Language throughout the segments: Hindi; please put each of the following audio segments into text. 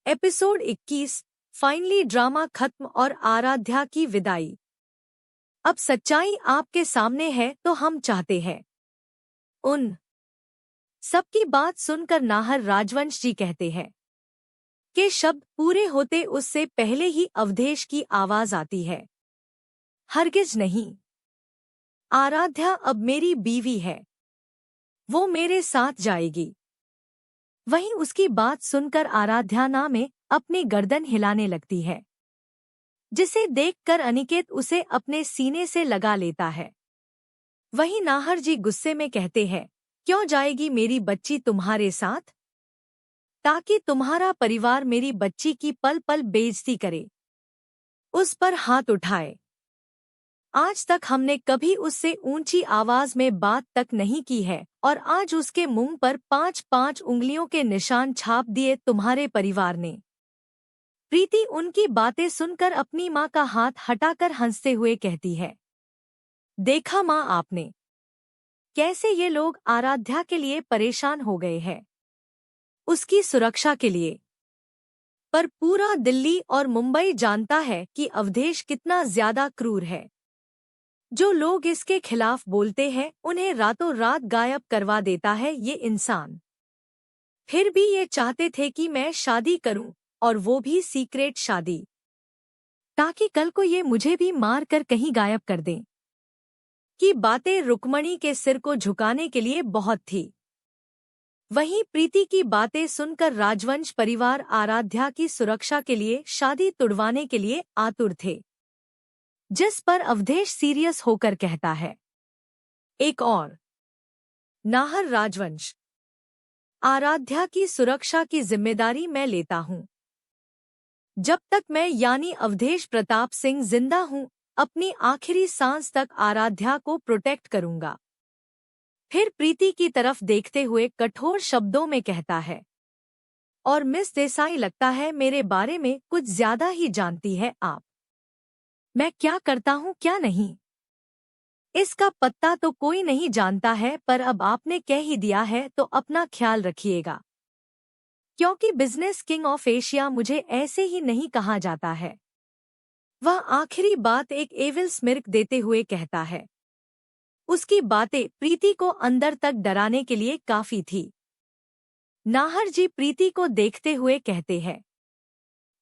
एपिसोड 21। फाइनली ड्रामा खत्म और आराध्या की विदाई। अब सच्चाई आपके सामने है तो हम चाहते हैं उन सबकी बात सुनकर नाहर राजवंश जी कहते हैं कि शब्द पूरे होते उससे पहले ही अवधेश की आवाज आती है, हरगिज नहीं, आराध्या अब मेरी बीवी है, वो मेरे साथ जाएगी। वहीं उसकी बात सुनकर आराध्या ना में अपनी गर्दन हिलाने लगती है, जिसे देखकर अनिकेत उसे अपने सीने से लगा लेता है। वहीं नाहर जी गुस्से में कहते हैं, क्यों जाएगी मेरी बच्ची तुम्हारे साथ? ताकि तुम्हारा परिवार मेरी बच्ची की पल पल बेइज्जती करे, उस पर हाथ उठाए। आज तक हमने कभी उससे ऊंची आवाज में बात तक नहीं की है और आज उसके मुंह पर 5-5 उंगलियों के निशान छाप दिए तुम्हारे परिवार ने। प्रीति उनकी बातें सुनकर अपनी माँ का हाथ हटाकर हंसते हुए कहती है, देखा माँ आपने, कैसे ये लोग आराध्या के लिए परेशान हो गए हैं, उसकी सुरक्षा के लिए। पर पूरा दिल्ली और मुंबई जानता है कि अवधेश कितना ज्यादा क्रूर है। जो लोग इसके खिलाफ बोलते हैं उन्हें रातों रात गायब करवा देता है ये इंसान। फिर भी ये चाहते थे कि मैं शादी करूं, और वो भी सीक्रेट शादी, ताकि कल को ये मुझे भी मार कर कहीं गायब कर दें। की बातें रुक्मणी के सिर को झुकाने के लिए बहुत थी। वहीं प्रीति की बातें सुनकर राजवंश परिवार आराध्या की सुरक्षा के लिए शादी तुड़वाने के लिए आतुर थे, जिस पर अवधेश सीरियस होकर कहता है, एक और नाहर राजवंश, आराध्या की सुरक्षा की जिम्मेदारी मैं लेता हूं। जब तक मैं यानी अवधेश प्रताप सिंह जिंदा हूं, अपनी आखिरी सांस तक आराध्या को प्रोटेक्ट करूंगा। फिर प्रीति की तरफ देखते हुए कठोर शब्दों में कहता है, और मिस देसाई लगता है मेरे बारे में कुछ ज्यादा ही जानती है आप। मैं क्या करता हूं क्या नहीं, इसका पत्ता तो कोई नहीं जानता है, पर अब आपने कह ही दिया है तो अपना ख्याल रखिएगा, क्योंकि बिजनेस किंग ऑफ एशिया मुझे ऐसे ही नहीं कहा जाता है। वह आखिरी बात एक एविल स्मिर्क देते हुए कहता है। उसकी बातें प्रीति को अंदर तक डराने के लिए काफी थी। नाहर जी प्रीति को देखते हुए कहते हैं,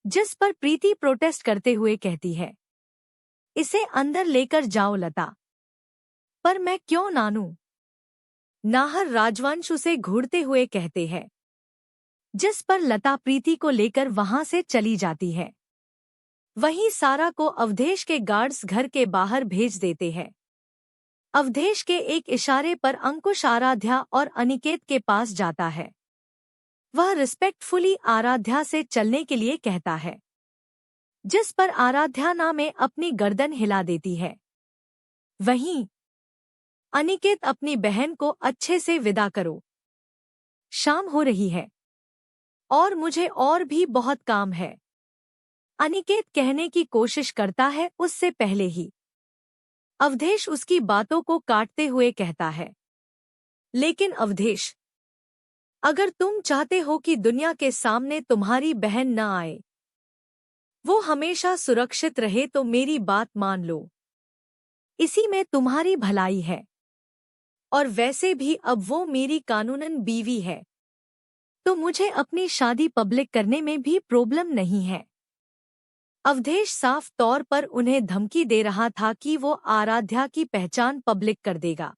जिस पर प्रीति प्रोटेस्ट करते हुए कहती है, इसे अंदर लेकर जाओ लता। पर मैं क्यों नानू? नाहर राजवंश उसे घूरते हुए कहते हैं, जिस पर लता प्रीति को लेकर वहां से चली जाती है। वहीं सारा को अवधेश के गार्ड्स घर के बाहर भेज देते हैं। अवधेश के एक इशारे पर अंकुश आराध्या और अनिकेत के पास जाता है। वह रिस्पेक्टफुली आराध्या से चलने के लिए कहता है, जिस पर आराध्या ना में अपनी गर्दन हिला देती है। वहीं अनिकेत अपनी बहन को अच्छे से विदा करो, शाम हो रही है और मुझे और भी बहुत काम है, अनिकेत कहने की कोशिश करता है। उससे पहले ही अवधेश उसकी बातों को काटते हुए कहता है, लेकिन अवधेश, अगर तुम चाहते हो कि दुनिया के सामने तुम्हारी बहन न आए, वो हमेशा सुरक्षित रहे, तो मेरी बात मान लो, इसी में तुम्हारी भलाई है। और वैसे भी अब वो मेरी कानूनन बीवी है, तो मुझे अपनी शादी पब्लिक करने में भी प्रॉब्लम नहीं है। अवधेश साफ तौर पर उन्हें धमकी दे रहा था कि वो आराध्या की पहचान पब्लिक कर देगा।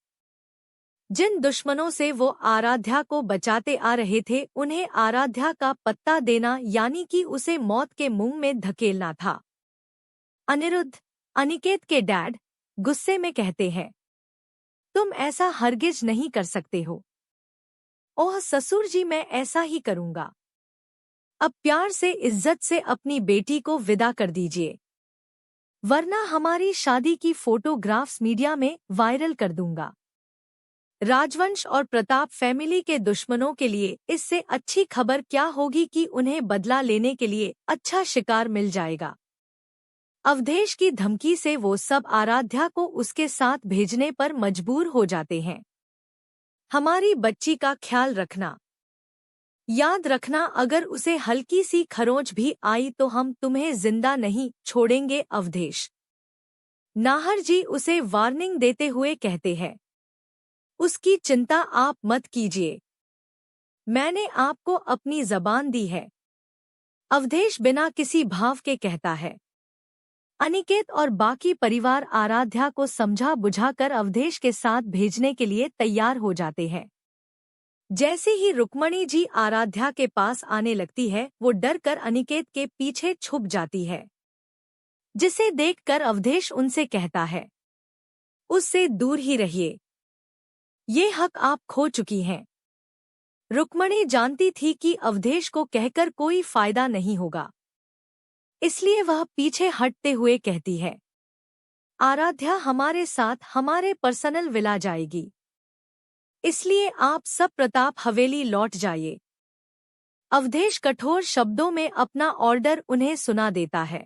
जिन दुश्मनों से वो आराध्या को बचाते आ रहे थे, उन्हें आराध्या का पत्ता देना यानी कि उसे मौत के मुंह में धकेलना था। अनिरुद्ध, अनिकेत के डैड, गुस्से में कहते हैं, तुम ऐसा हरगिज नहीं कर सकते हो। ओह ससुर जी, मैं ऐसा ही करूंगा। अब प्यार से इज्जत से अपनी बेटी को विदा कर दीजिए, वरना हमारी शादी की फोटोग्राफ्स मीडिया में वायरल कर दूंगा। राजवंश और प्रताप फैमिली के दुश्मनों के लिए इससे अच्छी खबर क्या होगी कि उन्हें बदला लेने के लिए अच्छा शिकार मिल जाएगा। अवधेश की धमकी से वो सब आराध्या को उसके साथ भेजने पर मजबूर हो जाते हैं। हमारी बच्ची का ख्याल रखना। याद रखना, अगर उसे हल्की सी खरोंच भी आई तो हम तुम्हें जिंदा नहीं छोड़ेंगे अवधेश। नाहर जी उसे वार्निंग देते हुए कहते हैं। उसकी चिंता आप मत कीजिए, मैंने आपको अपनी जबान दी है, अवधेश बिना किसी भाव के कहता है। अनिकेत और बाकी परिवार आराध्या को समझा बुझाकर अवधेश के साथ भेजने के लिए तैयार हो जाते हैं। जैसे ही रुक्मणी जी आराध्या के पास आने लगती है, वो डर कर अनिकेत के पीछे छुप जाती है, जिसे देखकर अवधेश उनसे कहता है, उससे दूर ही रहिए, ये हक आप खो चुकी हैं। रुक्मणी जानती थी कि अवधेश को कहकर कोई फायदा नहीं होगा, इसलिए वह पीछे हटते हुए कहती है, आराध्या हमारे साथ हमारे पर्सनल विला जाएगी, इसलिए आप सब प्रताप हवेली लौट जाइए। अवधेश कठोर शब्दों में अपना ऑर्डर उन्हें सुना देता है।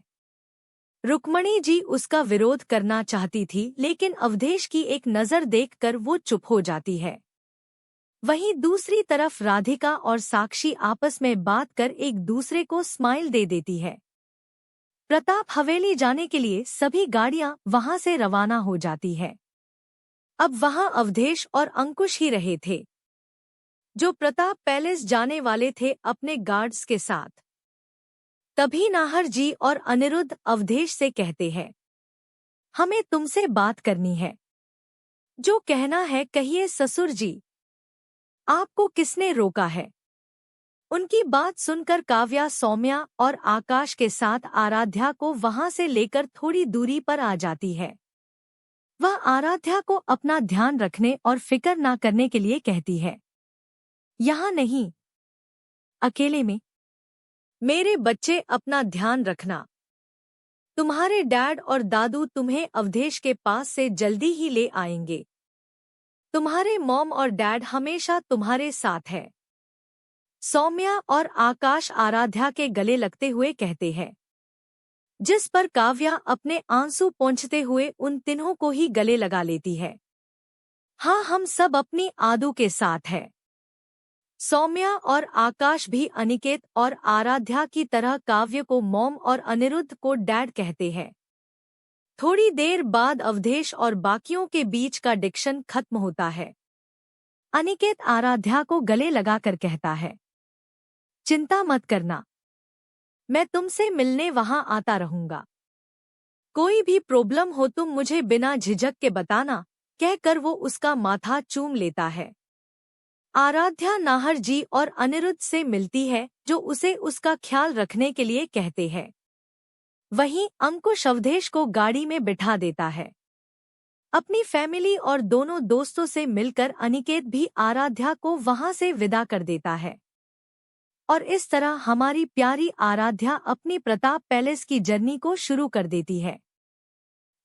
रुक्मणी जी उसका विरोध करना चाहती थी, लेकिन अवधेश की एक नज़र देखकर वो चुप हो जाती है। वहीं दूसरी तरफ राधिका और साक्षी आपस में बात कर एक दूसरे को स्माइल दे देती है। प्रताप हवेली जाने के लिए सभी गाड़ियां वहां से रवाना हो जाती है। अब वहां अवधेश और अंकुश ही रहे थे, जो प्रताप पैलेस जाने वाले थे अपने गार्ड्स के साथ। तभी नाहर जी और अनिरुद्ध अवधेश से कहते हैं, हमें तुमसे बात करनी है। जो कहना है कहिए ससुर जी, आपको किसने रोका है? उनकी बात सुनकर काव्या सौम्या और आकाश के साथ आराध्या को वहां से लेकर थोड़ी दूरी पर आ जाती है। वह आराध्या को अपना ध्यान रखने और फिक्र ना करने के लिए कहती है, यहाँ नहीं, अकेले में। मेरे बच्चे अपना ध्यान रखना, तुम्हारे डैड और दादू तुम्हें अवधेश के पास से जल्दी ही ले आएंगे। तुम्हारे मॉम और डैड हमेशा तुम्हारे साथ है। सौम्या और आकाश आराध्या के गले लगते हुए कहते हैं, जिस पर काव्या अपने आंसू पोंछते हुए उन तीनों को ही गले लगा लेती है। हाँ, हम सब अपनी आदू के साथ है। सौम्या और आकाश भी अनिकेत और आराध्या की तरह काव्य को मॉम और अनिरुद्ध को डैड कहते हैं। थोड़ी देर बाद अवधेश और बाकियों के बीच का डिक्शन खत्म होता है। अनिकेत आराध्या को गले लगाकर कहता है, चिंता मत करना, मैं तुमसे मिलने वहां आता रहूंगा। कोई भी प्रॉब्लम हो तुम मुझे बिना झिझक के बताना, कहकर वो उसका माथा चूम लेता है। आराध्या नाहर जी और अनिरुद्ध से मिलती है, जो उसे उसका ख्याल रखने के लिए कहते हैं। वहीं अंकुश अवधेश को गाड़ी में बिठा देता है। अपनी फैमिली और दोनों दोस्तों से मिलकर अनिकेत भी आराध्या को वहां से विदा कर देता है। और इस तरह हमारी प्यारी आराध्या अपनी प्रताप पैलेस की जर्नी को शुरू कर देती है।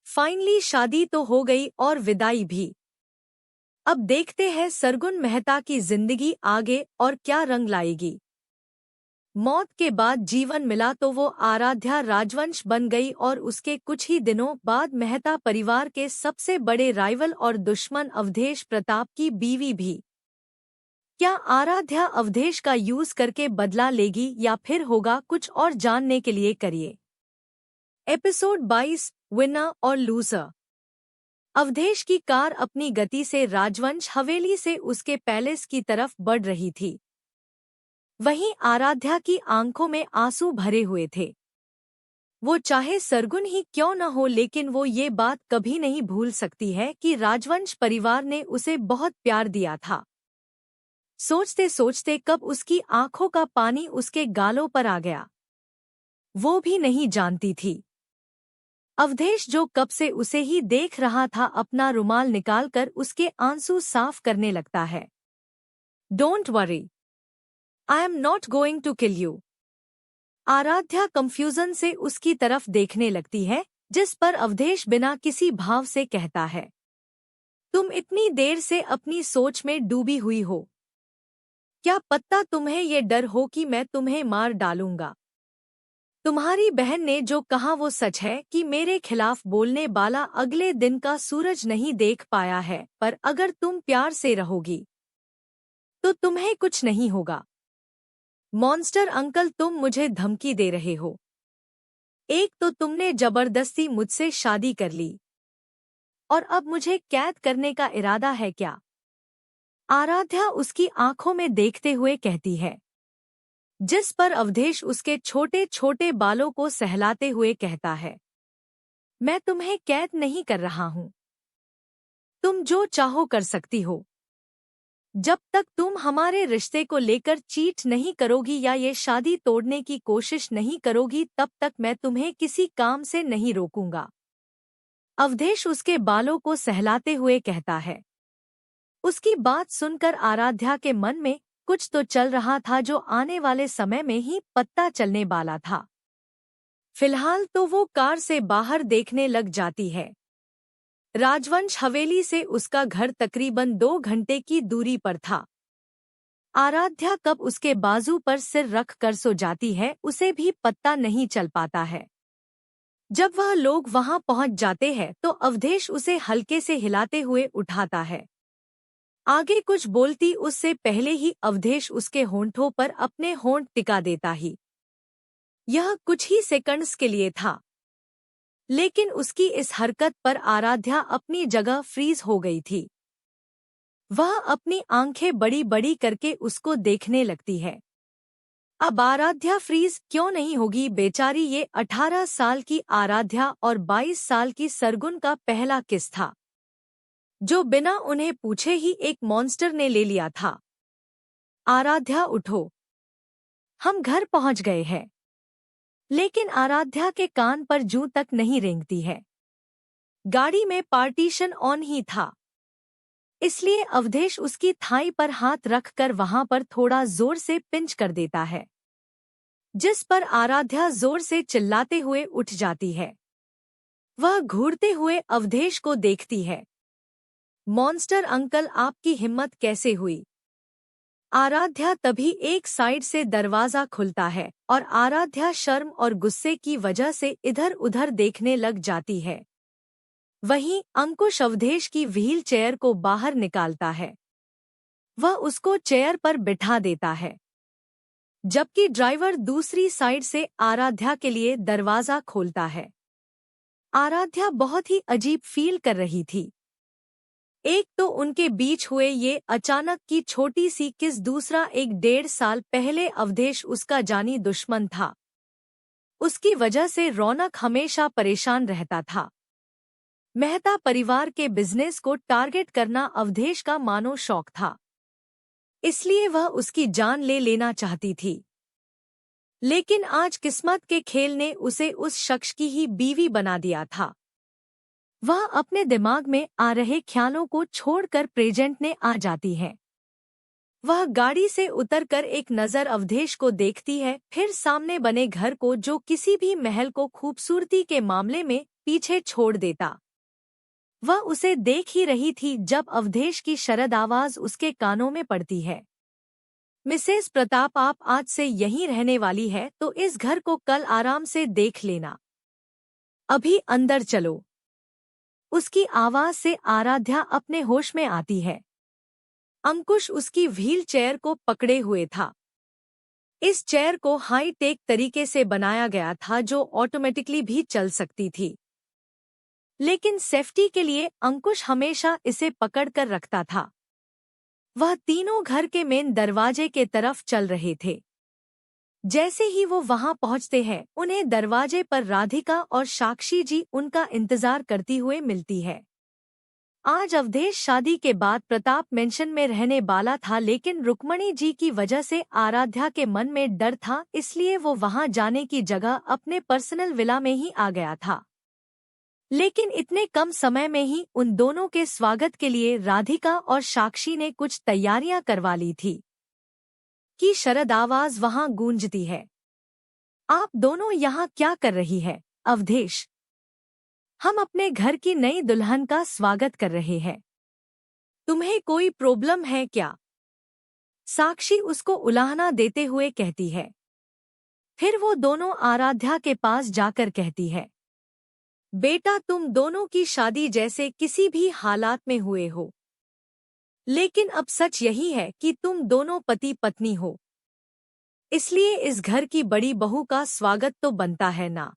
फाइनली शादी तो हो गई और विदाई भी। अब देखते हैं सरगुन मेहता की जिंदगी आगे और क्या रंग लाएगी। मौत के बाद जीवन मिला तो वो आराध्या राजवंश बन गई और उसके कुछ ही दिनों बाद मेहता परिवार के सबसे बड़े राइवल और दुश्मन अवधेश प्रताप की बीवी भी। क्या आराध्या अवधेश का यूज करके बदला लेगी या फिर होगा कुछ और? जानने के लिए करिए एपिसोड 22 विनर और लूजर। अवधेश की कार अपनी गति से राजवंश हवेली से उसके पैलेस की तरफ बढ़ रही थी। वहीं आराध्या की आंखों में आंसू भरे हुए थे। वो चाहे सरगुन ही क्यों न हो, लेकिन वो ये बात कभी नहीं भूल सकती है कि राजवंश परिवार ने उसे बहुत प्यार दिया था। सोचते सोचते कब उसकी आंखों का पानी उसके गालों पर आ गया, वो भी नहीं जानती थी। अवधेश जो कब से उसे ही देख रहा था, अपना रुमाल निकालकर उसके आंसू साफ करने लगता है। Don't worry, I am not going to kill you. Aaradhya confusion से उसकी तरफ देखने लगती है, जिस पर अवधेश बिना किसी भाव से कहता है, तुम इतनी देर से अपनी सोच में डूबी हुई हो। क्या पता तुम्हें ये डर हो कि मैं तुम्हें मार डालूंगा। तुम्हारी बहन ने जो कहा वो सच है कि मेरे खिलाफ बोलने वाला अगले दिन का सूरज नहीं देख पाया है, पर अगर तुम प्यार से रहोगी तो तुम्हें कुछ नहीं होगा। मॉन्स्टर अंकल, तुम मुझे धमकी दे रहे हो। एक तो तुमने जबरदस्ती मुझसे शादी कर ली और अब मुझे कैद करने का इरादा है क्या? आराध्या उसकी आंखों में देखते हुए कहती है, जिस पर अवधेश उसके छोटे छोटे बालों को सहलाते हुए कहता है, मैं तुम्हें कैद नहीं कर रहा हूं। तुम जो चाहो कर सकती हो। जब तक तुम हमारे रिश्ते को लेकर चीट नहीं करोगी या ये शादी तोड़ने की कोशिश नहीं करोगी, तब तक मैं तुम्हें किसी काम से नहीं रोकूंगा। अवधेश उसके बालों को सहलाते हुए कहता है। उसकी बात सुनकर आराध्या के मन में कुछ तो चल रहा था जो आने वाले समय में ही पता चलने वाला था। फिलहाल तो वो कार से बाहर देखने लग जाती है। राजवंश हवेली से उसका घर तकरीबन 2 घंटे की दूरी पर था। आराध्या कब उसके बाजू पर सिर रख कर सो जाती है उसे भी पता नहीं चल पाता है। जब वह लोग वहां पहुंच जाते हैं तो अवधेश उसे हल्के से हिलाते हुए उठाता है। आगे कुछ बोलती उससे पहले ही अवधेश उसके होंठों पर अपने होंठ टिका देता ही। यह कुछ ही सेकंड्स के लिए था, लेकिन उसकी इस हरकत पर आराध्या अपनी जगह फ्रीज हो गई थी। वह अपनी आंखें बड़ी बड़ी करके उसको देखने लगती है। अब आराध्या फ्रीज क्यों नहीं होगी बेचारी, ये 18 साल की आराध्या और 22 साल की सरगुन का पहला किस था, जो बिना उन्हें पूछे ही एक मॉन्स्टर ने ले लिया था। आराध्या उठो, हम घर पहुंच गए हैं। लेकिन आराध्या के कान पर जूं तक नहीं रेंगती है। गाड़ी में पार्टीशन ऑन ही था, इसलिए अवधेश उसकी थाई पर हाथ रखकर वहां पर थोड़ा जोर से पिंच कर देता है, जिस पर आराध्या जोर से चिल्लाते हुए उठ जाती है। वह घूरते हुए अवधेश को देखती है। मॉन्स्टर अंकल, आपकी हिम्मत कैसे हुई? आराध्या तभी एक साइड से दरवाजा खुलता है और आराध्या शर्म और गुस्से की वजह से इधर उधर देखने लग जाती है। वहीं अंकुश अवधेश की व्हील चेयर को बाहर निकालता है। वह उसको चेयर पर बिठा देता है, जबकि ड्राइवर दूसरी साइड से आराध्या के लिए दरवाजा खोलता है। आराध्या बहुत ही अजीब फील कर रही थी। एक तो उनके बीच हुए ये अचानक की छोटी सी किस, दूसरा एक 1.5 साल पहले अवधेश उसका जानी दुश्मन था। उसकी वजह से रौनक हमेशा परेशान रहता था। मेहता परिवार के बिजनेस को टारगेट करना अवधेश का मानो शौक था, इसलिए वह उसकी जान ले लेना चाहती थी। लेकिन आज किस्मत के खेल ने उसे उस शख्स की ही बीवी बना दिया था। वह अपने दिमाग में आ रहे ख्यालों को छोड़कर प्रेजेंट में आ जाती है। वह गाड़ी से उतरकर एक नज़र अवधेश को देखती है, फिर सामने बने घर को जो किसी भी महल को खूबसूरती के मामले में पीछे छोड़ देता। वह उसे देख ही रही थी जब अवधेश की शरद आवाज उसके कानों में पड़ती है। मिसेस प्रताप, आप आज से यहीं रहने वाली है तो इस घर को कल आराम से देख लेना। अभी अंदर चलो। उसकी आवाज से आराध्या अपने होश में आती है। अंकुश उसकी व्हील चेयर को पकड़े हुए था। इस चेयर को हाई टेक तरीके से बनाया गया था जो ऑटोमेटिकली भी चल सकती थी, लेकिन सेफ्टी के लिए अंकुश हमेशा इसे पकड़कर रखता था। वह तीनों घर के मेन दरवाजे के तरफ चल रहे थे। जैसे ही वो वहां पहुंचते हैं उन्हें दरवाजे पर राधिका और साक्षी जी उनका इंतजार करती हुए मिलती है। आज अवधेश शादी के बाद प्रताप मेंशन में रहने वाला था, लेकिन रुक्मणी जी की वजह से आराध्या के मन में डर था, इसलिए वो वहां जाने की जगह अपने पर्सनल विला में ही आ गया था। लेकिन इतने कम समय में ही उन दोनों के स्वागत के लिए राधिका और साक्षी ने कुछ तैयारियां करवा ली थी कि शरद आवाज वहां गूंजती है। आप दोनों यहाँ क्या कर रही है? अवधेश, हम अपने घर की नई दुल्हन का स्वागत कर रहे हैं। तुम्हें कोई प्रॉब्लम है क्या? साक्षी उसको उलाहना देते हुए कहती है। फिर वो दोनों आराध्या के पास जाकर कहती है, बेटा, तुम दोनों की शादी जैसे किसी भी हालात में हुए हो, लेकिन अब सच यही है कि तुम दोनों पति पत्नी हो। इसलिए इस घर की बड़ी बहू का स्वागत तो बनता है ना।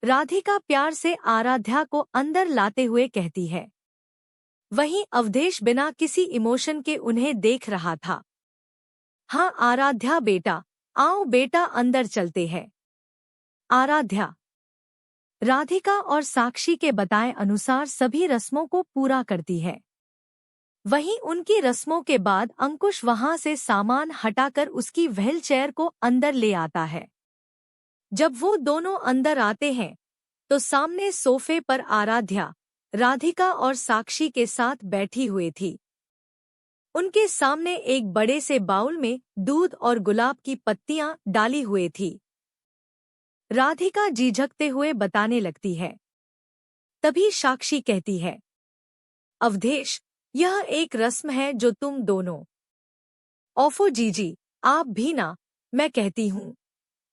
राधिका प्यार से आराध्या को अंदर लाते हुए कहती है। वहीं अवधेश बिना किसी इमोशन के उन्हें देख रहा था। हाँ आराध्या बेटा, आओ बेटा अंदर चलते हैं। आराध्या राधिका और साक्षी के बताए अनुसार सभी रस्मों को पूरा करती है। वहीं उनकी रस्मों के बाद अंकुश वहां से सामान हटाकर उसकी व्हील चेयर को अंदर ले आता है। जब वो दोनों अंदर आते हैं तो सामने सोफे पर आराध्या राधिका और साक्षी के साथ बैठी हुई थी। उनके सामने एक बड़े से बाउल में दूध और गुलाब की पत्तियां डाली हुई थी। राधिका झिझकते हुए बताने लगती है। तभी साक्षी कहती है, अवधेश, यह एक रस्म है जो तुम दोनों। ओफो जीजी, आप भी ना, मैं कहती हूँ।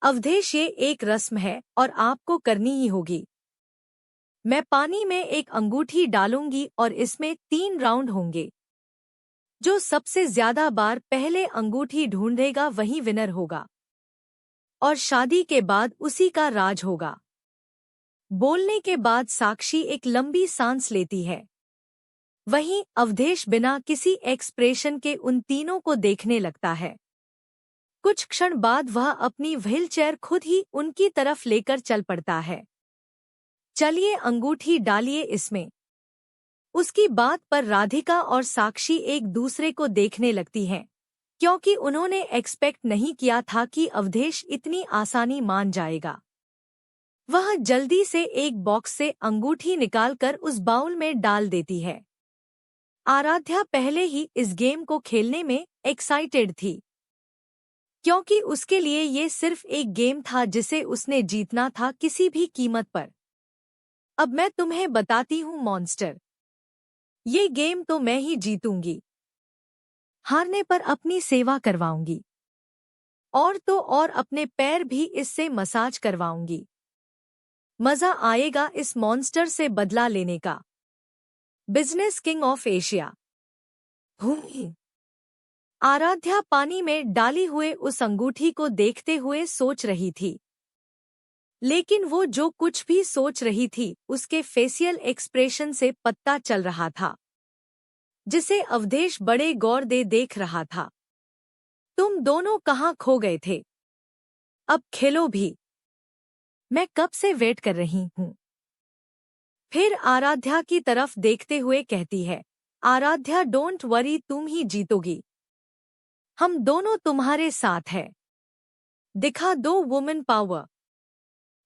अवधेश, ये एक रस्म है और आपको करनी ही होगी। मैं पानी में एक अंगूठी डालूंगी और इसमें 3 राउंड होंगे। जो सबसे ज्यादा बार पहले अंगूठी ढूंढेगा वही विनर होगा और शादी के बाद उसी का राज होगा। बोलने के बाद साक्षी एक लंबी सांस लेती है। वहीं अवधेश बिना किसी एक्सप्रेशन के उन तीनों को देखने लगता है। कुछ क्षण बाद वह अपनी व्हीलचेयर खुद ही उनकी तरफ लेकर चल पड़ता है। चलिए अंगूठी डालिए इसमें। उसकी बात पर राधिका और साक्षी एक दूसरे को देखने लगती हैं, क्योंकि उन्होंने एक्सपेक्ट नहीं किया था कि अवधेश इतनी आसानी मान जाएगा। वह जल्दी से एक बॉक्स से अंगूठी निकालकर उस बाउल में डाल देती है। आराध्या पहले ही इस गेम को खेलने में एक्साइटेड थी, क्योंकि उसके लिए ये सिर्फ एक गेम था जिसे उसने जीतना था किसी भी कीमत पर। अब मैं तुम्हें बताती हूँ मॉन्स्टर, ये गेम तो मैं ही जीतूंगी। हारने पर अपनी सेवा करवाऊंगी और तो और अपने पैर भी इससे मसाज करवाऊंगी। मजा आएगा इस मॉन्स्टर से बदला लेने का। Business king of Asia. Aaradhya पानी में डाली हुए उस अंगूठी को देखते हुए सोच रही थी, लेकिन वो जो कुछ भी सोच रही थी उसके फेशियल एक्सप्रेशन से पता चल रहा था, जिसे अवधेश बड़े गौर दे देख रहा था। तुम दोनों कहाँ खो गए थे? अब खेलो भी, मैं कब से वेट कर रही हूँ। फिर आराध्या की तरफ देखते हुए कहती है, आराध्या डोंट वरी, तुम ही जीतोगी। हम दोनों तुम्हारे साथ हैं। दिखा दो वुमेन पावर।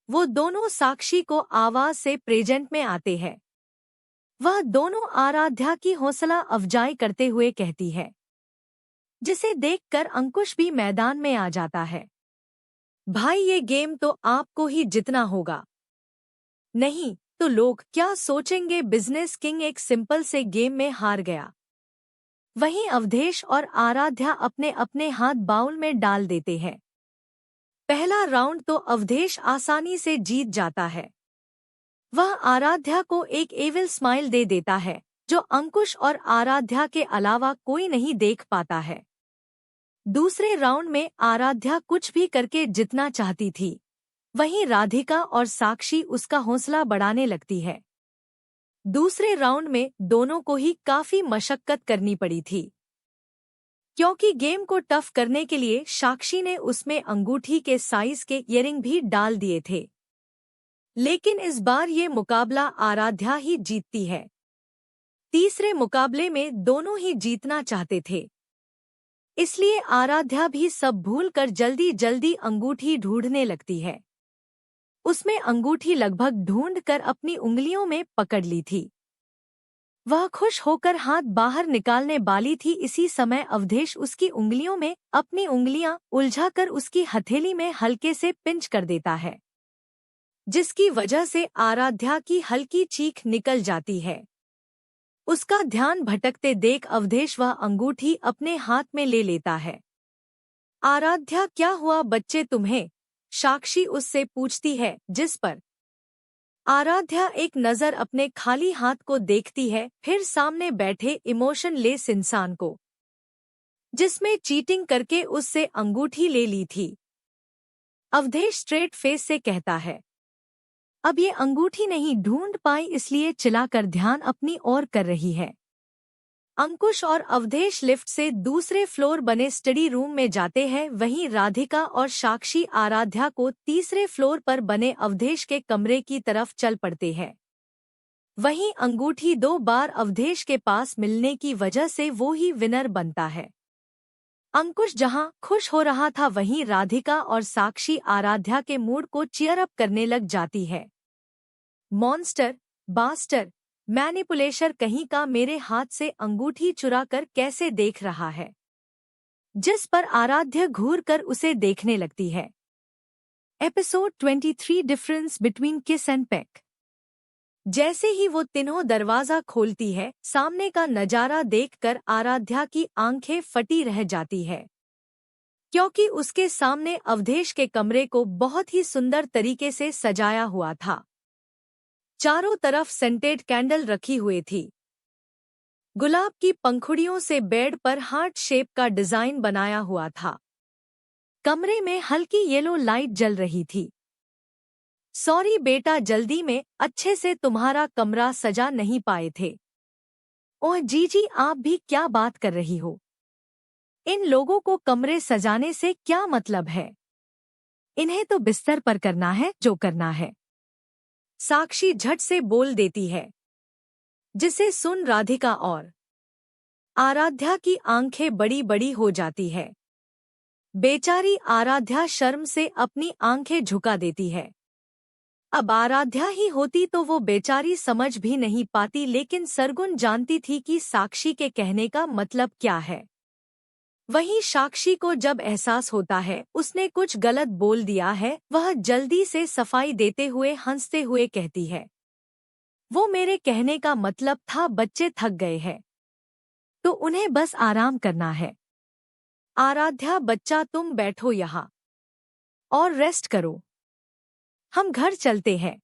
वो दोनों साक्षी को आवाज से प्रेजेंट में आते हैं। वह दोनों आराध्या की हौसला अफजाई करते हुए कहती है, जिसे देखकर अंकुश भी मैदान में आ जाता है। भाई, ये गेम तो आपको ही जितना होगा, नहीं तो लोग क्या सोचेंगे। बिजनेस किंग एक सिंपल से गेम में हार गया। वहीं अवधेश और आराध्या अपने अपने हाथ बाउल में डाल देते हैं। पहला राउंड तो अवधेश आसानी से जीत जाता है। वह आराध्या को एक एविल स्माइल दे देता है, जो अंकुश और आराध्या के अलावा कोई नहीं देख पाता है। दूसरे राउंड में आराध्या कुछ भी करके जितना चाहती थी, वहीं राधिका और साक्षी उसका हौसला बढ़ाने लगती है। दूसरे राउंड में दोनों को ही काफी मशक्कत करनी पड़ी थी, क्योंकि गेम को टफ करने के लिए साक्षी ने उसमें अंगूठी के साइज के इयरिंग भी डाल दिए थे। लेकिन इस बार ये मुकाबला आराध्या ही जीतती है। तीसरे मुकाबले में दोनों ही जीतना चाहते थे, इसलिए आराध्या भी सब भूलकर जल्दी जल्दी अंगूठी ढूंढने लगती है। उसमें अंगूठी लगभग ढूंढकर अपनी उंगलियों में पकड़ ली थी। वह खुश होकर हाथ बाहर निकालने वाली थी। इसी समय अवधेश उसकी उंगलियों में अपनी उंगलियां उलझाकर उसकी हथेली में हल्के से पिंच कर देता है, जिसकी वजह से आराध्या की हल्की चीख निकल जाती है। उसका ध्यान भटकते देख अवधेश वह अंगूठी अपने हाथ में ले लेता है। आराध्या, क्या हुआ बच्चे तुम्हें? साक्षी उससे पूछती है, जिस पर आराध्या एक नज़र अपने खाली हाथ को देखती है, फिर सामने बैठे इमोशनलेस इंसान को। जिसमें चीटिंग करके उससे अंगूठी ले ली थी। अवधेश स्ट्रेट फेस से कहता है, अब ये अंगूठी नहीं ढूंढ पाई इसलिए चिल्लाकर ध्यान अपनी ओर कर रही है। अंकुश और अवधेश लिफ्ट से दूसरे फ्लोर बने स्टडी रूम में जाते हैं। वहीं राधिका और साक्षी आराध्या को तीसरे फ्लोर पर बने अवधेश के कमरे की तरफ चल पड़ते हैं। वहीं अंगूठी 2 बार अवधेश के पास मिलने की वजह से वो ही विनर बनता है। अंकुश जहां खुश हो रहा था वहीं राधिका और साक्षी आराध्या के मूड को चीयर अप करने लग जाती है। मॉन्स्टर, बास्टर, मैनिपुलेशन कहीं का मेरे हाथ से अंगूठी चुरा कर कैसे देख रहा है, जिस पर आराध्या घूर कर उसे देखने लगती है। एपिसोड 23 डिफरेंस बिटवीन किस एंड पेक। जैसे ही वो तीनों दरवाजा खोलती है, सामने का नजारा देखकर आराध्या की आंखें फटी रह जाती है, क्योंकि उसके सामने अवधेश के कमरे को बहुत ही सुंदर तरीके से सजाया हुआ था। चारों तरफ सेंटेड कैंडल रखी हुई थी। गुलाब की पंखुड़ियों से बेड पर हार्ट शेप का डिजाइन बनाया हुआ था। कमरे में हल्की येलो लाइट जल रही थी। सॉरी बेटा, जल्दी में अच्छे से तुम्हारा कमरा सजा नहीं पाए थे। ओह जीजी, आप भी क्या बात कर रही हो? इन लोगों को कमरे सजाने से क्या मतलब है? इन्हें तो बिस्तर पर करना है जो करना है। साक्षी झट से बोल देती है, जिसे सुन राधिका और आराध्या की आंखें बड़ी बड़ी हो जाती है। बेचारी आराध्या शर्म से अपनी आंखें झुका देती है। अब आराध्या ही होती तो वो बेचारी समझ भी नहीं पाती, लेकिन सरगुन जानती थी कि साक्षी के कहने का मतलब क्या है। वहीं साक्षी को जब एहसास होता है उसने कुछ गलत बोल दिया है, वह जल्दी से सफाई देते हुए हंसते हुए कहती है, वो मेरे कहने का मतलब था बच्चे थक गए हैं तो उन्हें बस आराम करना है। आराध्या बच्चा तुम बैठो यहाँ और रेस्ट करो, हम घर चलते हैं।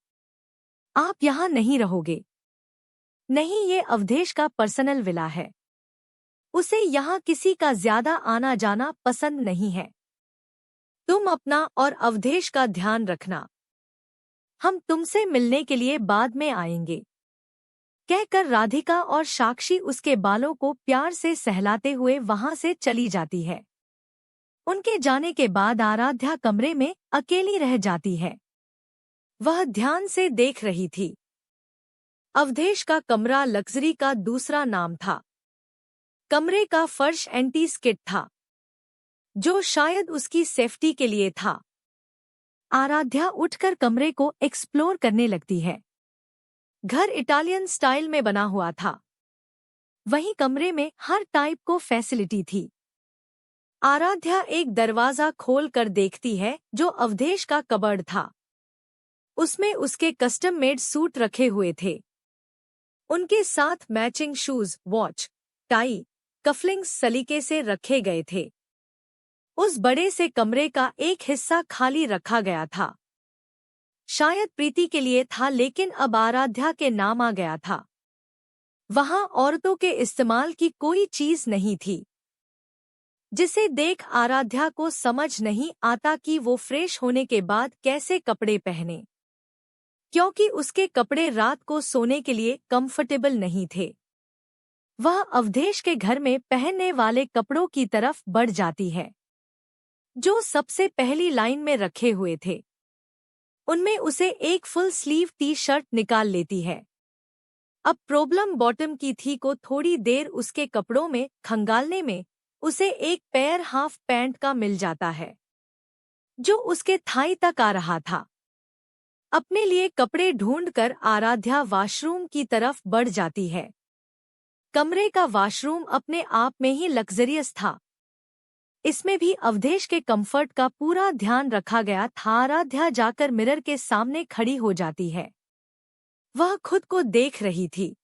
आप यहाँ नहीं रहोगे। नहीं, ये अवधेश का पर्सनल विला है, उसे यहाँ किसी का ज्यादा आना जाना पसंद नहीं है। तुम अपना और अवधेश का ध्यान रखना, हम तुमसे मिलने के लिए बाद में आएंगे। कहकर राधिका और साक्षी उसके बालों को प्यार से सहलाते हुए वहां से चली जाती है। उनके जाने के बाद आराध्या कमरे में अकेली रह जाती है। वह ध्यान से देख रही थी। अवधेश का कमरा लग्जरी का दूसरा नाम था। कमरे का फर्श एंटी स्किड था, जो शायद उसकी सेफ्टी के लिए था। आराध्या उठकर कमरे को एक्सप्लोर करने लगती है। घर इटालियन स्टाइल में बना हुआ था। वहीं कमरे में हर टाइप को फैसिलिटी थी। आराध्या एक दरवाजा खोल कर देखती है जो अवधेश का कबर्ड था। उसमें उसके कस्टम मेड सूट रखे हुए थे। उनके साथ matching shoes, watch, tie, cufflinks सलीके से रखे गए थे। उस बड़े से कमरे का एक हिस्सा खाली रखा गया था। शायद प्रीति के लिए था, लेकिन अब आराध्या के नाम आ गया था। वहां औरतों के इस्तेमाल की कोई चीज नहीं थी, जिसे देख आराध्या को समझ नहीं आता कि वो फ्रेश होने के बाद कैसे कपड़े पहने, क्योंकि उसके कपड़े रात को सोने के लिए कंफर्टेबल नहीं थे। वह अवधेश के घर में पहनने वाले कपड़ों की तरफ बढ़ जाती है, जो सबसे पहली लाइन में रखे हुए थे। उनमें उसे एक फुल स्लीव टी शर्ट निकाल लेती है। अब प्रॉब्लम बॉटम की थी को थोड़ी देर उसके कपड़ों में खंगालने में उसे एक पेयर हाफ पैंट का मिल जाता है, जो उसके थाई तक आ रहा था। अपने लिए कपड़े ढूंढकर आराध्या वॉशरूम की तरफ बढ़ जाती है। कमरे का वॉशरूम अपने आप में ही लग्जरियस था। इसमें भी अवधेश के कंफर्ट का पूरा ध्यान रखा गया था। आराध्या जाकर मिरर के सामने खड़ी हो जाती है। वह खुद को देख रही थी।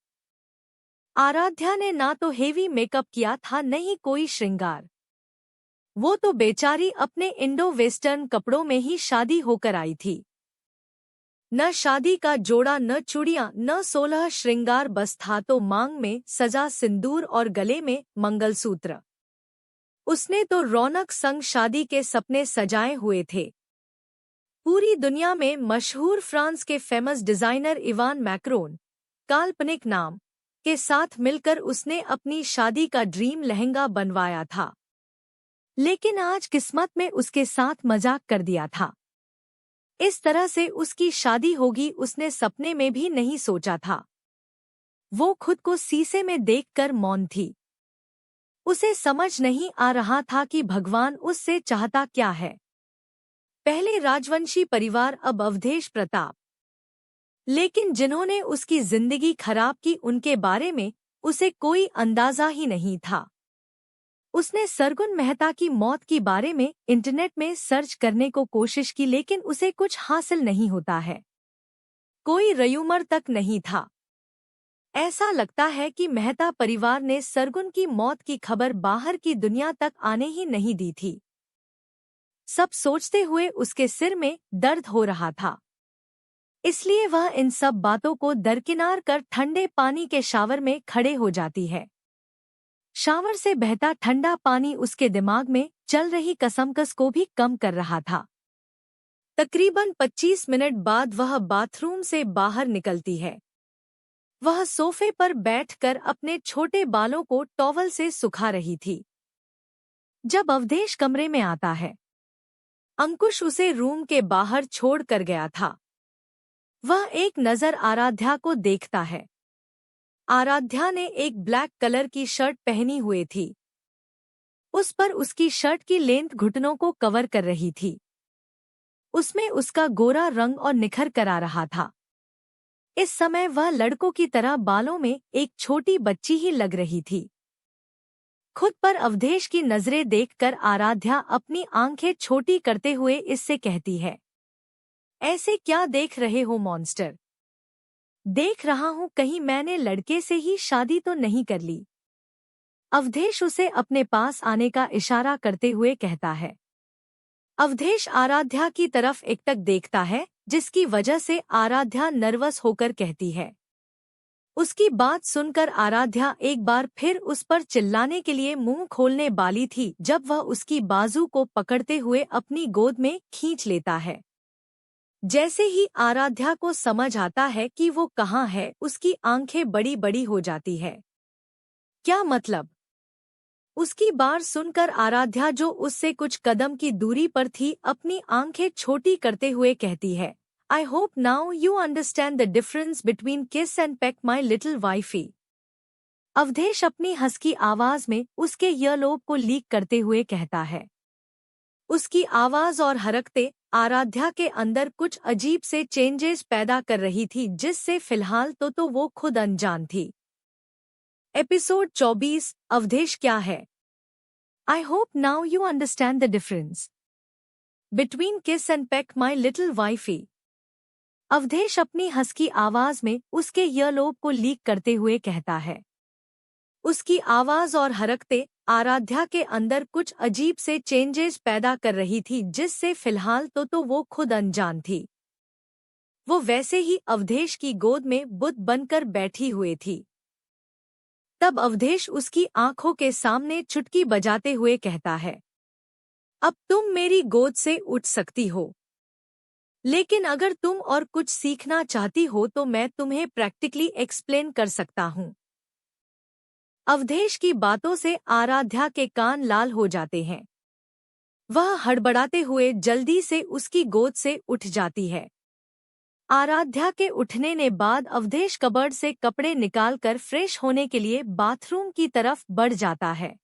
आराध्या ने ना तो हेवी मेकअप किया था, न ही कोई श्रृंगार। वो तो बेचारी अपने इंडो वेस्टर्न कपड़ों में ही शादी होकर आई थी। न शादी का जोड़ा, न चूड़ियां, न 16 श्रृंगार, बस था तो मांग में सजा सिंदूर और गले में मंगलसूत्र। उसने तो रौनक संग शादी के सपने सजाए हुए थे। पूरी दुनिया में मशहूर फ्रांस के फेमस डिजाइनर इवान मैक्रोन काल्पनिक नाम के साथ मिलकर उसने अपनी शादी का ड्रीम लहंगा बनवाया था। लेकिन आज किस्मत में उसके साथ मजाक कर दिया था। इस तरह से उसकी शादी होगी उसने सपने में भी नहीं सोचा था। वो खुद को शीशे में देखकर मौन थी। उसे समझ नहीं आ रहा था कि भगवान उससे चाहता क्या है। पहले राजवंशी परिवार, अब अवधेश प्रताप। लेकिन जिन्होंने उसकी जिंदगी खराब की उनके बारे में उसे कोई अंदाजा ही नहीं था। उसने सरगुन मेहता की मौत के बारे में इंटरनेट में सर्च करने को कोशिश की, लेकिन उसे कुछ हासिल नहीं होता है। कोई रयूमर तक नहीं था। ऐसा लगता है कि मेहता परिवार ने सरगुन की मौत की खबर बाहर की दुनिया तक आने ही नहीं दी थी। सब सोचते हुए उसके सिर में दर्द हो रहा था। इसलिए वह इन सब बातों को दरकिनार कर ठंडे पानी के शावर में खड़े हो जाती है। शावर से बहता ठंडा पानी उसके दिमाग में चल रही कसमकस को भी कम कर रहा था। तकरीबन 25 मिनट बाद वह बाथरूम से बाहर निकलती है। वह सोफे पर बैठकर अपने छोटे बालों को टॉवल से सुखा रही थी जब अवधेश कमरे में आता है। अंकुश उसे रूम के बाहर छोड़ कर गया था। वह एक नज़र आराध्या को देखता है। आराध्या ने एक ब्लैक कलर की शर्ट पहनी हुई थी। उस पर उसकी शर्ट की लेंथ घुटनों को कवर कर रही थी। उसमें उसका गोरा रंग और निखर कर आ रहा था। इस समय वह लड़कों की तरह बालों में एक छोटी बच्ची ही लग रही थी। खुद पर अवधेश की नजरें देखकर आराध्या अपनी आंखें छोटी करते हुए इससे कहती है, ऐसे क्या देख रहे हो मॉन्स्टर? देख रहा हूं कहीं मैंने लड़के से ही शादी तो नहीं कर ली। अवधेश उसे अपने पास आने का इशारा करते हुए कहता है। अवधेश आराध्या की तरफ एकटक देखता है, जिसकी वजह से आराध्या नर्वस होकर कहती है। उसकी बात सुनकर आराध्या एक बार फिर उस पर चिल्लाने के लिए मुंह खोलने वाली थी जब वह उसकी बाजू को पकड़ते हुए अपनी गोद में खींच लेता है। जैसे ही आराध्या को समझ आता है कि वो कहाँ है, उसकी आंखें बड़ी बड़ी हो जाती है। क्या मतलब? उसकी बात सुनकर आराध्या, जो उससे कुछ कदम की दूरी पर थी, अपनी आंखें छोटी करते हुए कहती है, I hope now you understand the difference between kiss and peck my little wifey. Awadhesh अपनी हंसकी आवाज में उसके ईयरलोब को लीक करते हुए कहता है। उसकी आवाज और हरकतें आराध्या के अंदर कुछ अजीब से चेंजेस पैदा कर रही थी, जिससे फिलहाल तो वो खुद अनजान थी। एपिसोड 24 अवधेश क्या है? I hope now you understand the difference between kiss and peck my little wifey. Awadhesh अपनी हंसकी आवाज में उसके ईयरलोब को लीक करते हुए कहता है। उसकी आवाज और हरकतें आराध्या के अंदर कुछ अजीब से चेंजेस पैदा कर रही थी, जिससे फिलहाल तो वो खुद अनजान थी। वो वैसे ही अवधेश की गोद में बुत बनकर बैठी हुई थी। तब अवधेश उसकी आंखों के सामने चुटकी बजाते हुए कहता है, अब तुम मेरी गोद से उठ सकती हो, लेकिन अगर तुम और कुछ सीखना चाहती हो तो मैं तुम्हें प्रैक्टिकली एक्सप्लेन कर सकता हूँ। अवधेश की बातों से आराध्या के कान लाल हो जाते हैं। वह हड़बड़ाते हुए जल्दी से उसकी गोद से उठ जाती है। आराध्या के उठने ने बाद अवधेश कबर्ड से कपड़े निकालकर फ्रेश होने के लिए बाथरूम की तरफ बढ़ जाता है।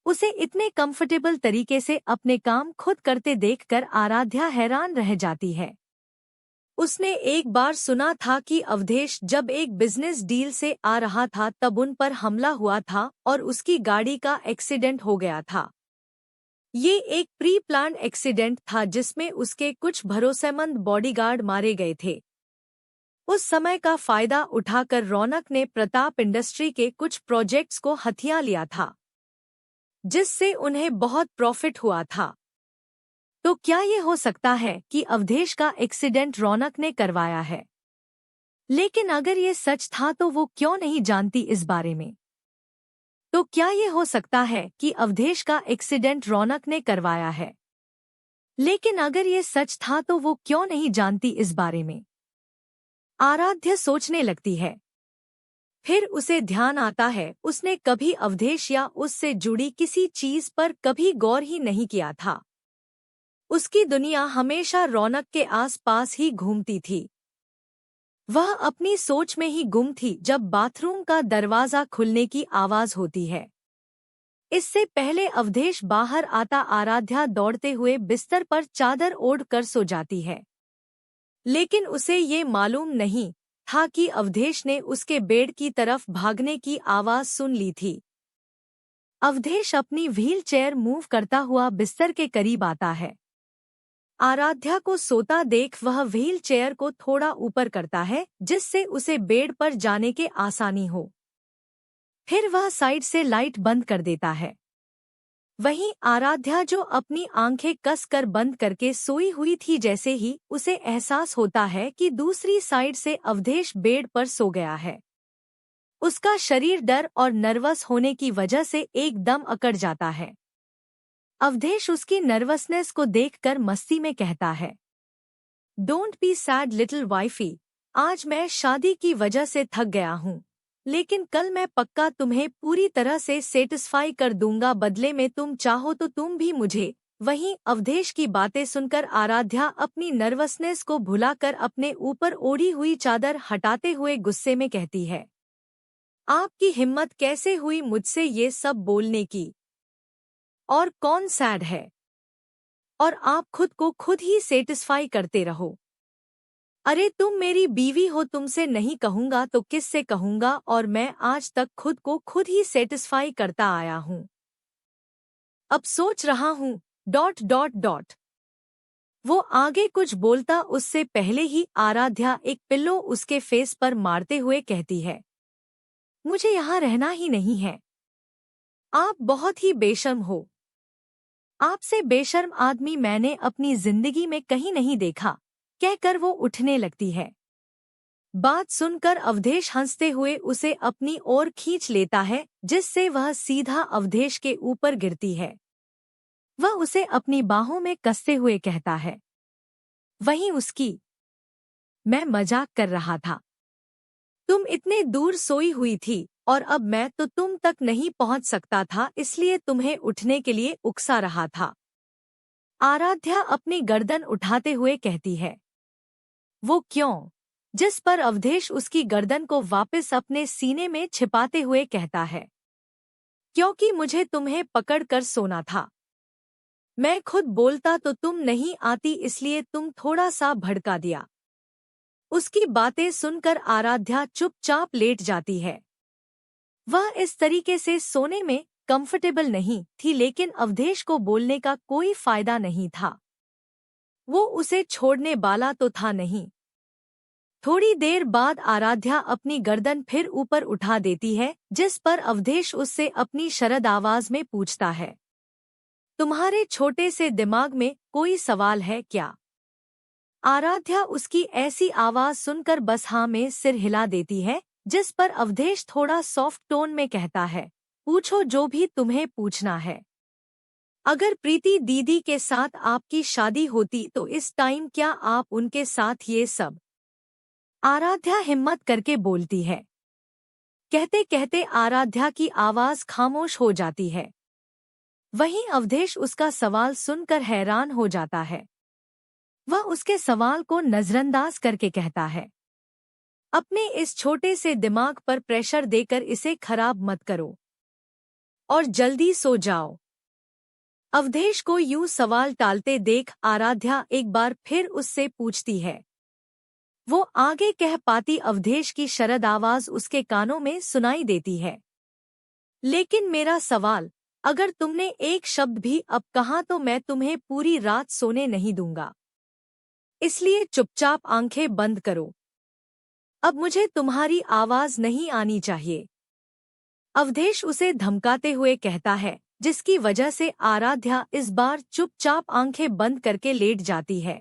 उसे इतने कंफर्टेबल तरीके से अपने काम खुद करते देखकर आराध्या हैरान रह जाती है। उसने एक बार सुना था कि अवधेश जब एक बिजनेस डील से आ रहा था तब उन पर हमला हुआ था और उसकी गाड़ी का एक्सीडेंट हो गया था। ये एक प्री प्लान एक्सीडेंट था जिसमें उसके कुछ भरोसेमंद बॉडीगार्ड मारे गए थे। उस समय का फायदा उठाकर रौनक ने प्रताप इंडस्ट्री के कुछ प्रोजेक्ट्स को हथिया लिया था, जिससे उन्हें बहुत प्रॉफिट हुआ था। तो क्या ये हो सकता है कि अवधेश का एक्सीडेंट रौनक ने करवाया है? लेकिन अगर ये सच था तो वो क्यों नहीं जानती इस बारे में? तो क्या ये हो सकता है कि अवधेश का एक्सीडेंट रौनक ने करवाया है? लेकिन अगर ये सच था तो वो क्यों नहीं जानती इस बारे में? आराध्या सोचने लगती है। फिर उसे ध्यान आता है उसने कभी अवधेश या उससे जुड़ी किसी चीज पर कभी गौर ही नहीं किया था। उसकी दुनिया हमेशा रौनक के आसपास ही घूमती थी। वह अपनी सोच में ही गुम थी जब बाथरूम का दरवाजा खुलने की आवाज होती है। इससे पहले अवधेश बाहर आता आराध्या दौड़ते हुए बिस्तर पर चादर ओढ़ कर सो जाती है। लेकिन उसे ये मालूम नहीं था कि अवधेश ने उसके बेड की तरफ भागने की आवाज सुन ली थी। अवधेश अपनी व्हील चेयर मूव करता हुआ बिस्तर के करीब आता है। आराध्या को सोता देख वह व्हील चेयर को थोड़ा ऊपर करता है जिससे उसे बेड पर जाने के आसानी हो। फिर वह साइड से लाइट बंद कर देता है। वहीं आराध्या जो अपनी आंखें कसकर बंद करके सोई हुई थी, जैसे ही उसे एहसास होता है कि दूसरी साइड से अवधेश बेड पर सो गया है, उसका शरीर डर और नर्वस होने की वजह से एकदम अकड़ जाता है। अवधेश उसकी नर्वसनेस को देखकर मस्ती में कहता है, don't be sad little wifey, आज मैं शादी की वजह से थक गया हूँ, लेकिन कल मैं पक्का तुम्हें पूरी तरह से सेटिस्फाई कर दूंगा, बदले में तुम चाहो तो तुम भी मुझे। वहीं अवधेश की बातें सुनकर आराध्या अपनी नर्वसनेस को भुलाकर अपने ऊपर ओढ़ी हुई चादर हटाते हुए गुस्से में कहती है, आपकी हिम्मत कैसे हुई मुझसे ये सब बोलने की? और कौन सैड है? और आप खुद को खुद ही सेटिस्फाई करते रहो। अरे तुम मेरी बीवी हो, तुमसे नहीं कहूंगा तो किससे कहूंगा, और मैं आज तक खुद को खुद ही सेटिस्फाई करता आया हूं। अब सोच रहा हूं ... वो आगे कुछ बोलता उससे पहले ही आराध्या एक पिल्लो उसके फेस पर मारते हुए कहती है, मुझे यहाँ रहना ही नहीं है। आप बहुत ही बेशर्म हो। आपसे बेशर्म आदमी मैंने अपनी जिंदगी में कहीं नहीं देखा, कहकर वो उठने लगती है। बात सुनकर अवधेश हंसते हुए उसे अपनी ओर खींच लेता है, जिससे वह सीधा अवधेश के ऊपर गिरती है। वह उसे अपनी बाहों में कसते हुए कहता है, वहीं उसकी, मैं मजाक कर रहा था। तुम इतने दूर सोई हुई थी और अब मैं तो तुम तक नहीं पहुंच सकता था, इसलिए तुम्हें उठने के लिए उकसा रहा था। आराध्या अपनी गर्दन उठाते हुए कहती है। वो क्यों? जिस पर अवधेश उसकी गर्दन को वापस अपने सीने में छिपाते हुए कहता है, क्योंकि मुझे तुम्हें पकड़कर सोना था। मैं खुद बोलता तो तुम नहीं आती, इसलिए तुम थोड़ा सा भड़का दिया। उसकी बातें सुनकर आराध्या चुपचाप लेट जाती है। वह इस तरीके से सोने में कंफर्टेबल नहीं थी, लेकिन अवधेश को बोलने का कोई फायदा नहीं था। वो उसे छोड़ने वाला तो था नहीं। थोड़ी देर बाद आराध्या अपनी गर्दन फिर ऊपर उठा देती है, जिस पर अवधेश उससे अपनी शरद आवाज में पूछता है, तुम्हारे छोटे से दिमाग में कोई सवाल है क्या? आराध्या उसकी ऐसी आवाज सुनकर बस हाँ में सिर हिला देती है, जिस पर अवधेश थोड़ा सॉफ्ट टोन में कहता है, पूछो जो भी तुम्हें पूछना है। अगर प्रीति दीदी के साथ आपकी शादी होती तो इस टाइम क्या आप उनके साथ ये सब? आराध्या हिम्मत करके बोलती है। कहते कहते आराध्या की आवाज खामोश हो जाती है। वहीं अवधेश उसका सवाल सुनकर हैरान हो जाता है। वह उसके सवाल को नजरअंदाज करके कहता है, अपने इस छोटे से दिमाग पर प्रेशर देकर इसे खराब मत करो और जल्दी सो जाओ। अवधेश को यूं सवाल टालते देख आराध्या एक बार फिर उससे पूछती है। वो आगे कह पाती अवधेश की शरद आवाज उसके कानों में सुनाई देती है, लेकिन मेरा सवाल, अगर तुमने एक शब्द भी अब कहा तो मैं तुम्हें पूरी रात सोने नहीं दूंगा, इसलिए चुपचाप आंखें बंद करो। अब मुझे तुम्हारी आवाज नहीं आनी चाहिए। अवधेश उसे धमकाते हुए कहता है, जिसकी वजह से आराध्या इस बार चुपचाप आंखें बंद करके लेट जाती है।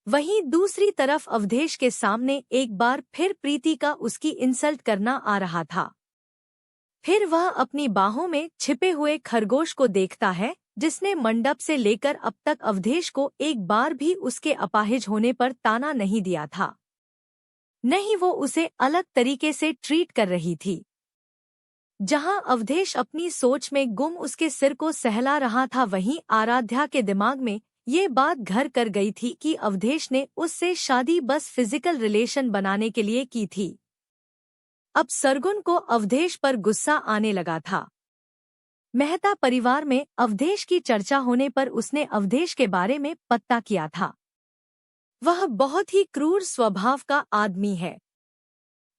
वहीं दूसरी तरफ अवधेश के सामने एक बार फिर प्रीति का उसकी इंसल्ट करना आ रहा था। फिर वह अपनी बाहों में छिपे हुए खरगोश को देखता है, जिसने मंडप से लेकर अब तक अवधेश को एक बार भी उसके अपाहिज होने पर ताना नहीं दिया था। नहीं, वो उसे अलग तरीके से ट्रीट कर रही थी। जहां अवधेश अपनी सोच में गुम उसके सिर को सहला रहा था, वहीं आराध्या के दिमाग में ये बात घर कर गई थी कि अवधेश ने उससे शादी बस फिजिकल रिलेशन बनाने के लिए की थी। अब सरगुन को अवधेश पर गुस्सा आने लगा था। मेहता परिवार में अवधेश की चर्चा होने पर उसने अवधेश के बारे में पता किया था। वह बहुत ही क्रूर स्वभाव का आदमी है।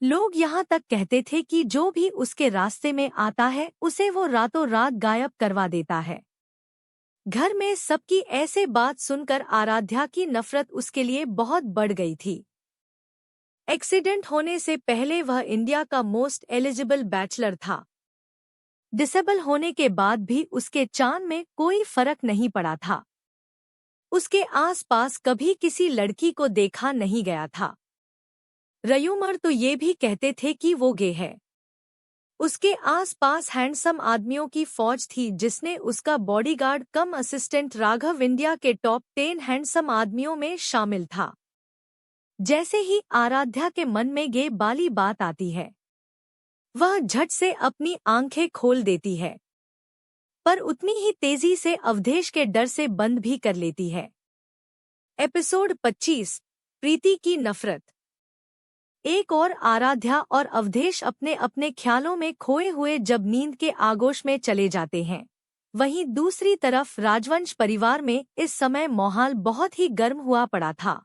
लोग यहाँ तक कहते थे कि जो भी उसके रास्ते में आता है उसे वो रातों रात गायब करवा देता है। घर में सबकी ऐसे बात सुनकर आराध्या की नफरत उसके लिए बहुत बढ़ गई थी। एक्सीडेंट होने से पहले वह इंडिया का मोस्ट एलिजिबल बैचलर था। डिसेबल होने के बाद भी उसके चांद में कोई फर्क नहीं पड़ा था। उसके आसपास कभी किसी लड़की को देखा नहीं गया था। रयूमर तो ये भी कहते थे कि वो गे है। उसके आसपास हैंडसम आदमियों की फौज थी, जिसने उसका बॉडीगार्ड कम असिस्टेंट राघव इंडिया के टॉप 10 हैंडसम आदमियों में शामिल था। जैसे ही आराध्या के मन में गे वाली बात आती है, वह झट से अपनी आंखें खोल देती है, पर उतनी ही तेजी से अवधेश के डर से बंद भी कर लेती है। एपिसोड 25, प्रीति की नफरत। एक और आराध्या और अवधेश अपने अपने ख्यालों में खोए हुए जब नींद के आगोश में चले जाते हैं, वहीं दूसरी तरफ राजवंश परिवार में इस समय माहौल बहुत ही गर्म हुआ पड़ा था।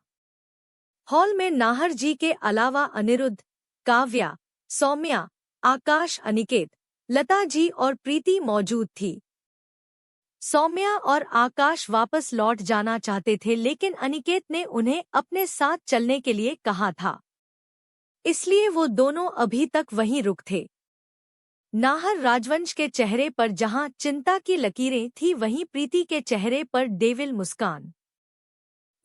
हॉल में नाहर जी के अलावा अनिरुद्ध, काव्या, सौम्या, आकाश, अनिकेत, लता जी और प्रीति मौजूद थी। सौम्या और आकाश वापस लौट जाना चाहते थे, लेकिन अनिकेत ने उन्हें अपने साथ चलने के लिए कहा था, इसलिए वो दोनों अभी तक वहीं रुक थे। नाहर राजवंश के चेहरे पर जहां चिंता की लकीरें थी, वहीं प्रीति के चेहरे पर डेविल मुस्कान।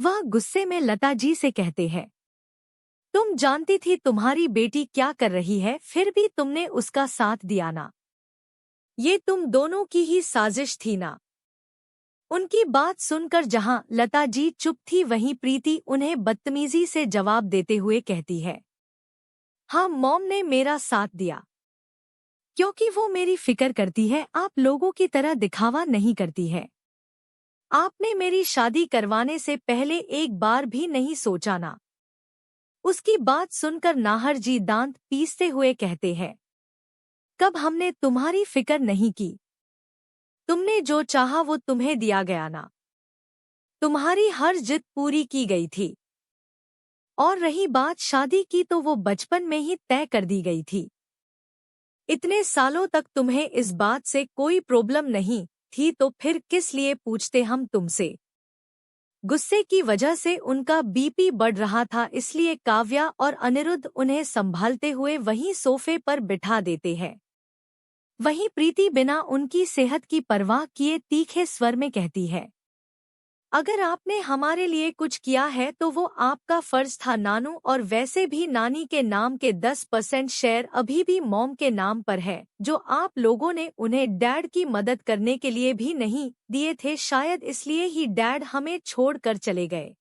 वह गुस्से में लता जी से कहते हैं, तुम जानती थी तुम्हारी बेटी क्या कर रही है, फिर भी तुमने उसका साथ दिया ना? ये तुम दोनों की ही साजिश थी ना? उनकी बात सुनकर जहां लता जी चुप थी, वहीं प्रीति उन्हें बदतमीजी से जवाब देते हुए कहती है, हाँ, मॉम ने मेरा साथ दिया क्योंकि वो मेरी फिक्र करती है, आप लोगों की तरह दिखावा नहीं करती है। आपने मेरी शादी करवाने से पहले एक बार भी नहीं सोचा ना? उसकी बात सुनकर नाहर जी दांत पीसते हुए कहते हैं, कब हमने तुम्हारी फिक्र नहीं की? तुमने जो चाहा वो तुम्हें दिया गया ना? तुम्हारी हर जिद पूरी की गई थी। और रही बात शादी की, तो वो बचपन में ही तय कर दी गई थी। इतने सालों तक तुम्हें इस बात से कोई प्रॉब्लम नहीं थी, तो फिर किस लिए पूछते हम तुमसे? गुस्से की वजह से उनका बीपी बढ़ रहा था, इसलिए काव्या और अनिरुद्ध उन्हें संभालते हुए वहीं सोफे पर बिठा देते हैं। वहीं प्रीति बिना उनकी सेहत की परवाह किए तीखे स्वर में कहती है, अगर आपने हमारे लिए कुछ किया है तो वो आपका फर्ज था नानू, और वैसे भी नानी के नाम के 10% शेयर अभी भी मॉम के नाम पर है, जो आप लोगों ने उन्हें डैड की मदद करने के लिए भी नहीं दिए थे। शायद इसलिए ही डैड हमें छोड़कर चले गए।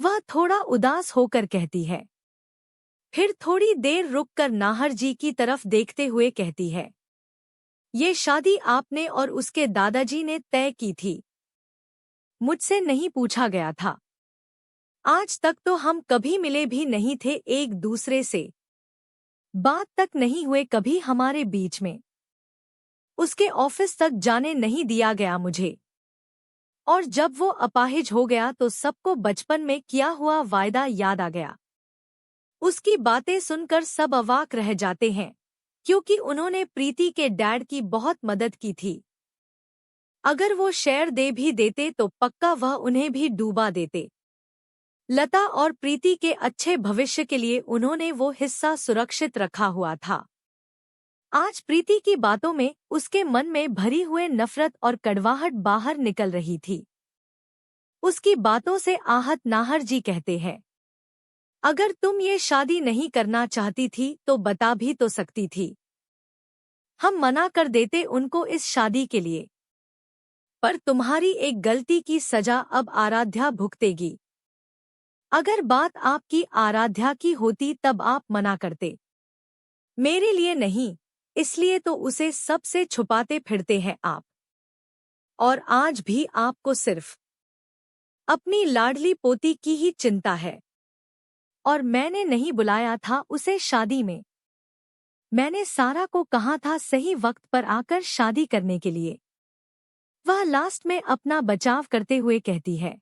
वह थोड़ा उदास होकर कहती है, फिर थोड़ी देर रुककर नाहर जी की तरफ देखते हुए कहती है, ये शादी आपने और उसके दादाजी ने तय की थी, मुझसे नहीं पूछा गया था। आज तक तो हम कभी मिले भी नहीं थे एक दूसरे से, बात तक नहीं हुए कभी हमारे बीच में। उसके ऑफिस तक जाने नहीं दिया गया मुझे, और जब वो अपाहिज हो गया तो सबको बचपन में किया हुआ वायदा याद आ गया। उसकी बातें सुनकर सब अवाक रह जाते हैं, क्योंकि उन्होंने प्रीति के डैड की बहुत मदद की थी। अगर वो शेयर दे भी देते तो पक्का वह उन्हें भी डूबा देते। लता और प्रीति के अच्छे भविष्य के लिए उन्होंने वो हिस्सा सुरक्षित रखा हुआ था। आज प्रीति की बातों में उसके मन में भरी हुए नफरत और कड़वाहट बाहर निकल रही थी। उसकी बातों से आहत नाहर जी कहते हैं, अगर तुम ये शादी नहीं करना चाहती थी तो बता भी तो सकती थी। हम मना कर देते उनको इस शादी के लिए। पर तुम्हारी एक गलती की सजा अब आराध्या भुगतेगी। अगर बात आपकी आराध्या की होती तब आप मना करते। मेरे लिए नहीं, इसलिए तो उसे सबसे छुपाते फिरते हैं आप। और आज भी आपको सिर्फ अपनी लाडली पोती की ही चिंता है। और मैंने नहीं बुलाया था उसे शादी में। मैंने सारा को कहा था सही वक्त पर आकर शादी करने के लिए। वह लास्ट में अपना बचाव करते हुए कहती है।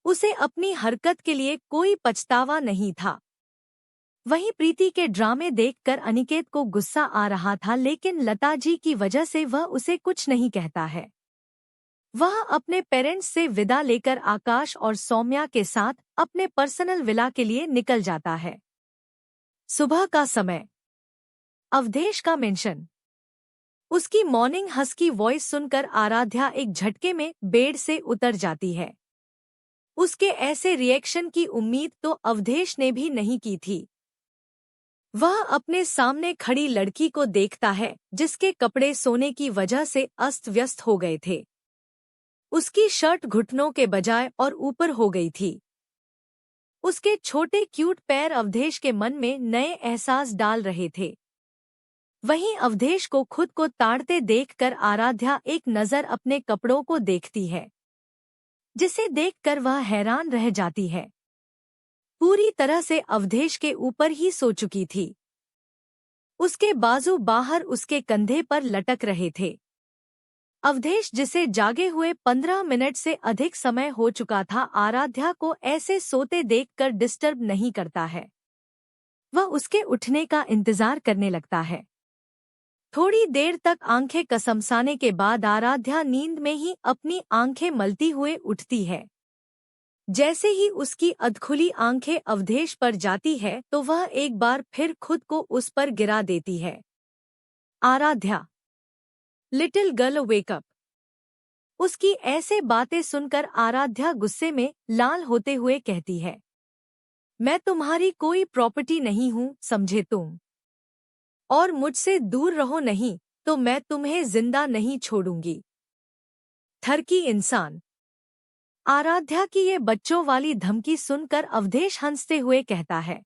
उसे अपनी हरकत के लिए कोई पछतावा नहीं था। वहीं प्रीति के ड्रामे देखकर अनिकेत को गुस्सा आ रहा था, लेकिन लता जी की वजह से वह उसे कुछ नहीं कहता है। वह अपने पेरेंट्स से विदा लेकर आकाश और सौम्या के साथ अपने पर्सनल विला के लिए निकल जाता है। सुबह का समय। अवधेश का मेंशन। उसकी मॉर्निंग हस्की वॉइस सुनकर आराध्या एक झटके में बेड से उतर जाती है। उसके ऐसे रिएक्शन की उम्मीद तो अवधेश ने भी नहीं की थी। वह अपने सामने खड़ी लड़की को देखता है जिसके कपड़े सोने की वजह से अस्त व्यस्त हो गए थे। उसकी शर्ट घुटनों के बजाय और ऊपर हो गई थी। उसके छोटे क्यूट पैर अवधेश के मन में नए एहसास डाल रहे थे। वहीं अवधेश को खुद को ताड़ते देखकर आराध्या एक नज़र अपने कपड़ों को देखती है, जिसे देखकर वह हैरान रह जाती है। पूरी तरह से अवधेश के ऊपर ही सो चुकी थी। उसके बाजू बाहर उसके कंधे पर लटक रहे थे। अवधेश, जिसे जागे हुए 15 मिनट से अधिक समय हो चुका था, आराध्या को ऐसे सोते देखकर डिस्टर्ब नहीं करता है। वह उसके उठने का इंतजार करने लगता है। थोड़ी देर तक आंखें कसमसाने के बाद आराध्या नींद में ही अपनी आंखें मलती हुए उठती है। जैसे ही उसकी अधखुली आंखें अवधेश पर जाती है तो वह एक बार फिर खुद को उस पर गिरा देती है। Aaradhya, little girl wake up. उसकी ऐसे बातें सुनकर आराध्या गुस्से में लाल होते हुए कहती है, मैं तुम्हारी कोई प्रॉपर्टी नहीं हूँ, समझे तुम? और मुझसे दूर रहो, नहीं तो मैं तुम्हें जिंदा नहीं छोड़ूंगी। ठरकी इंसान। आराध्या की ये बच्चों वाली धमकी सुनकर अवधेश हंसते हुए कहता है,